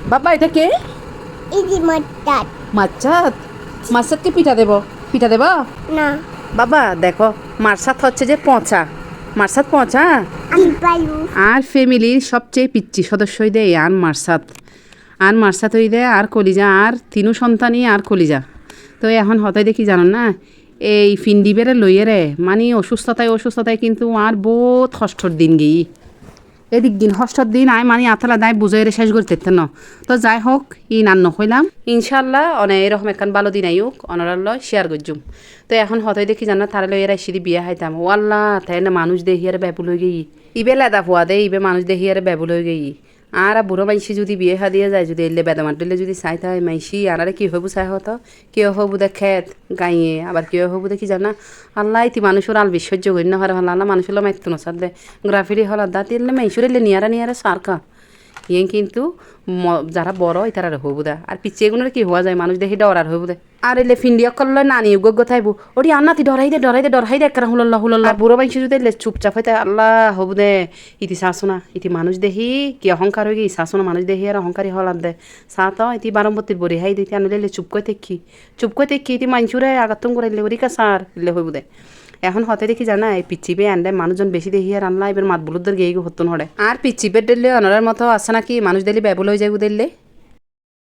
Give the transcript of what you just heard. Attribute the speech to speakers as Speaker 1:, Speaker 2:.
Speaker 1: বাবা এটা কে?
Speaker 2: ইজি মট্টাত
Speaker 1: মাছাত। মাছাতকে পিঠা দেব
Speaker 2: না
Speaker 1: বাবা। দেখো মারসাত হচ্ছে যে পচা, মারসাত পচা।
Speaker 2: আলবায়ু
Speaker 1: আর ফ্যামিলির সবচেয়ে পিচ্ছি সদস্যই দেয় আর মারসাত হই দেয় আর কলিজা, আর তিনু সন্তানই আর কলিজা। তো এখন হতাই দেখি জানো না, এই ফিন্ডি বেড়ে লইয়ে রে মানে অসুস্থতায় কিন্তু আর বহুত কষ্টর দিন গেই। এদিক দিন হষ্টর দিন আয় মানে আতলা দায় বুঝাই রে শেষ করতে ন। তো যাই হোক ই নান নকইলাম ইনশাল্লাহ অনে এরকম একখান ভালো দিন আইউক অনারাল্লয় শেয়ার করজুম। তো এখন হতই দেখি জানা তারা লই এরা সিঁড়ি বিয়ে হাইতাম ও আল্লাহ তাই না মানুষ দেখি আর ব্যাপুল হয়ে গেই। ইবে লেদা ফুয়া দে ইবে মানুষ দেখি আর ব্যাপুল হয়ে গেই। আর বুড়ো মাইসি যদি বিয়ে হা দিয়ে যায় যদি এলে বেদামার দিলে যদি চাইতে হয় মাইসি আর কি হবু চাই হতো কেউ হবু দে খেত গাইয়ে আবার কেউ হবু দেখি জানা আল্লাহ ইতি মানুষের আল বিশ্বর্য গণ্য হরে হল আল্লাহ মানুষের মাইতো নসার দে গ্রাফিরি হল দাঁতি এলে মাইসুর এলে নিয়ারা সারকা ইয়ে কিন্তু যারা বড় তারা হবু দে আর পিছিয়ে গুণের কি হওয়া যায় মানুষ দেখি ডরার হবু দে আর এলে ফিন্ডিয়া করলে নানি যোগ্য থাইবু ওটি আন্নাতি ডরাই দে একটা হুল্লা বুড়ো মাইসি যদি এলে চুপচাপ হইতে আল্লাহ হবু দে ইতি শাসনা ইতি মানুষ দেখি কি অহংকার হয়ে গেই শাসনা মানুষ দেখি আর অহংকারী হলার দে সাত ইতি বারম্বতির বরি হাই দিতে আনলে চুপ করে দেখি ইতি মাইসুরে আগাতম করে ওরি কা সার এলে হইবু দে। এখন হতে দেখি জানা এই পিচ্চিপে আনলে মানুষজন বেশি দেখি আর আনলা এবার মাত বুলুদের গিয়ে হতুন হরে আর পিচ্চিপের দিলে অনরার মতো আছে নাকি মানুষ দিলে ব্যাবুল হয়ে যাইবু দিলে